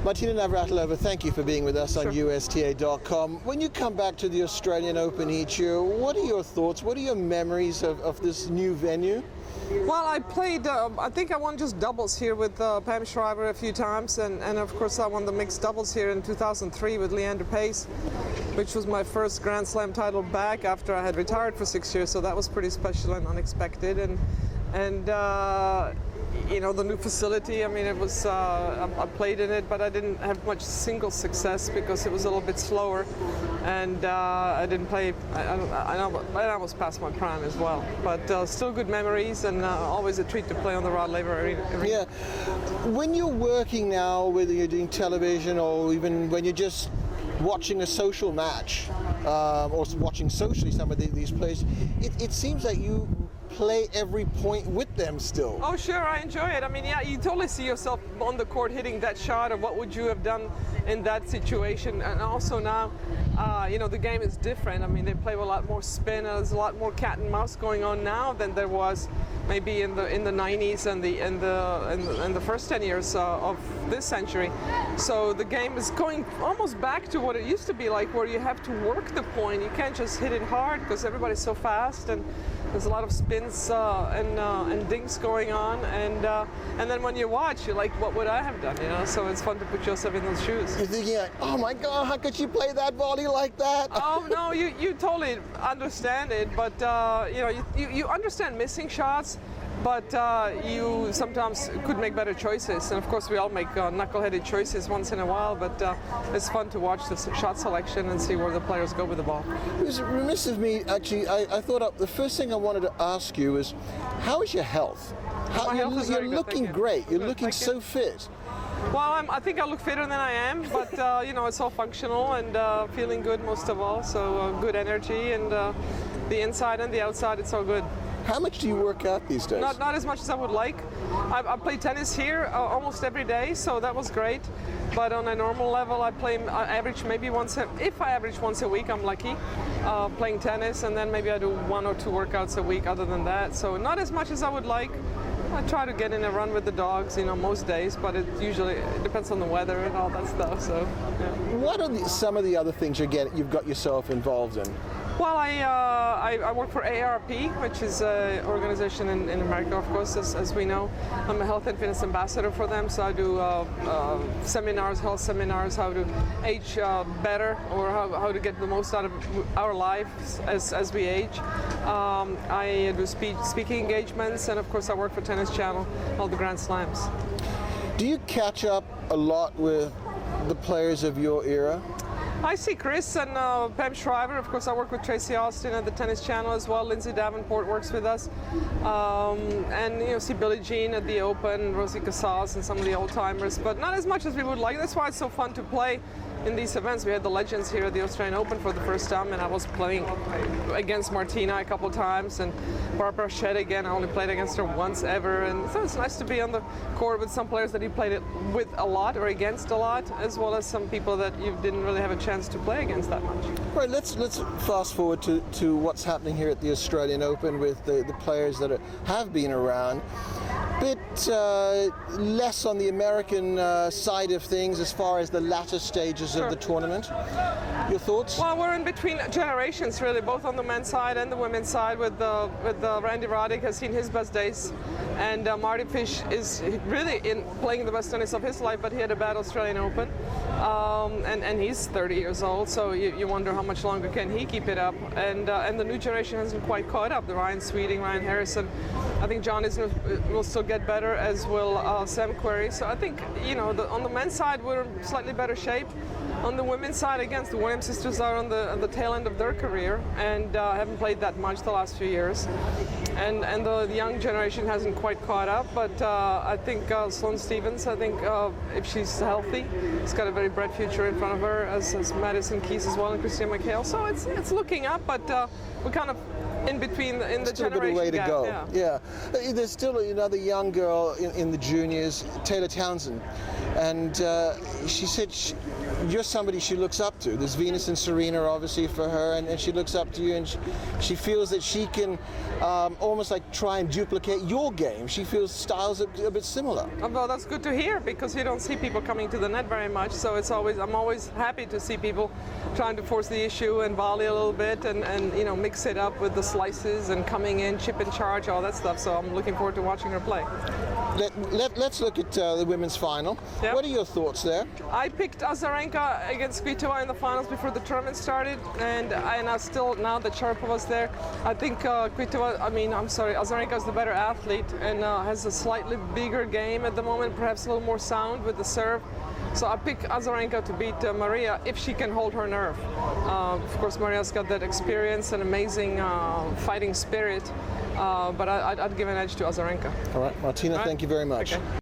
Martina Navratilova, thank you for being with us on USTA.com. When you come back to the Australian Open each year, what are your thoughts? What are your memories of this new venue? Well, I played, I think I won just doubles here with Pam Shriver a few times, and of course I won the mixed doubles here in 2003 with Leander Pace, which was my first Grand Slam title back after I had retired for 6 years, so that was pretty special and unexpected. And you know, the new facility, I mean, it was, I played in it, but I didn't have much single success because it was a little bit slower, and I didn't play, I almost passed my prime as well, but still good memories, and always a treat to play on the Laver arena. Yeah. When you're working now, whether you're doing television or even when you're just watching a social match, or watching socially some of these players, it seems like you play every point with them still. Oh sure, I enjoy it. I mean, yeah, you totally see yourself on the court hitting that shot, or what would you have done in that situation. And also now, you know, the game is different. I mean, they play with a lot more spin, and there's a lot more cat and mouse going on now than there was maybe in the 90s and the first 10 years of this century. So the game is going almost back to what it used to be like, where you have to work the point. You can't just hit it hard because everybody's so fast, and there's a lot of spins and dinks going on, and then when you watch, you're like, what would I have done? You know, so it's fun to put yourself in those shoes. You're thinking, like, oh my God, how could you play that volley like that? Oh no, you totally understand it, but you know, you understand missing shots, but you sometimes could make better choices, and of course we all make knuckleheaded choices once in a while, but it's fun to watch the shot selection and see where the players go with the ball. It was remiss of me, actually. I thought the first thing I wanted to ask you is, how is your health? You're looking great. You're looking so fit. Well, I think I look fitter than I am, but you know, it's all functional and feeling good most of all, so good energy, and the inside and the outside, it's all good. How much do you work out these days? Not as much as I would like. I play tennis here almost every day, so that was great. But on a normal level, I average maybe if I average once a week, I'm lucky, playing tennis, and then maybe I do 1 or 2 workouts a week other than that. So not as much as I would like. I try to get in a run with the dogs, you know, most days, but it usually depends on the weather and all that stuff. So, yeah. What are some of the other things you've got yourself involved in? Well, I work for ARP, which is an organization in America, of course, as we know. I'm a health and fitness ambassador for them, so I do seminars, health seminars, how to age better, or how to get the most out of our lives as we age. I do speaking engagements, and of course I work for Tennis Channel, all the Grand Slams. Do you catch up a lot with the players of your era? I see Chris and Pam Shriver. Of course, I work with Tracy Austin at the Tennis Channel as well. Lindsay Davenport works with us, and you know, see Billie Jean at the Open, Rosie Casals, and some of the old timers, but not as much as we would like. That's why it's so fun to play in these events. We had the legends here at the Australian Open for the first time, and I was playing against Martina a couple times, and Barbara Shed again. I only played against her once ever, and so it's nice to be on the court with some players that you played it with a lot or against a lot, as well as some people that you didn't really have a chance to play against that much. Right, let's fast forward to what's happening here at the Australian Open with the players that have been around. Bit less on the American side of things as far as the latter stages of the tournament. Your thoughts? Well, we're in between generations, really, both on the men's side and the women's side. With Randy Roddick has seen his best days, and Marty Fish is really playing the best tennis of his life, but he had a bad Australian Open, and he's 30 years old, so you wonder how much longer can he keep it up. And the new generation hasn't quite caught up. The Ryan Sweeting, Ryan Harrison. I think John Isner will still get better, as will Sam Querrey. So I think, you know, on the men's side we're in slightly better shape. On the women's side, again, the Williams sisters are on the tail end of their career and haven't played that much the last few years. And the young generation hasn't quite caught up, but I think Sloane Stephens, I think if she's healthy, she's got a very bright future in front of her, as Madison Keys as well, and Christina McHale. So it's looking up, but we're kind of in between in the still generation a bit of way to gap. go. Yeah. There's still another young girl in the juniors, Taylor Townsend. And she said you're somebody she looks up to. There's Venus and Serena obviously for her, and she looks up to you, and she feels that she can almost like try and duplicate your game. She feels styles a bit similar. Well, that's good to hear, because you don't see people coming to the net very much, so I'm always happy to see people trying to force the issue and volley a little bit, and you know, mix it up with the slices and coming in, chip and charge, all that stuff. So I'm looking forward to watching her play. Let's look at the women's final. Yep. What are your thoughts there? I picked Azarenka against Kvitova in the finals before the tournament started, and I still, now that Sharapova's there, I think Azarenka is the better athlete and has a slightly bigger game at the moment, perhaps a little more sound with the serve. So I pick Azarenka to beat Maria if she can hold her nerve. Of course, Maria's got that experience and amazing fighting spirit, but I'd give an edge to Azarenka. All right, Martina, thank you very much. Okay.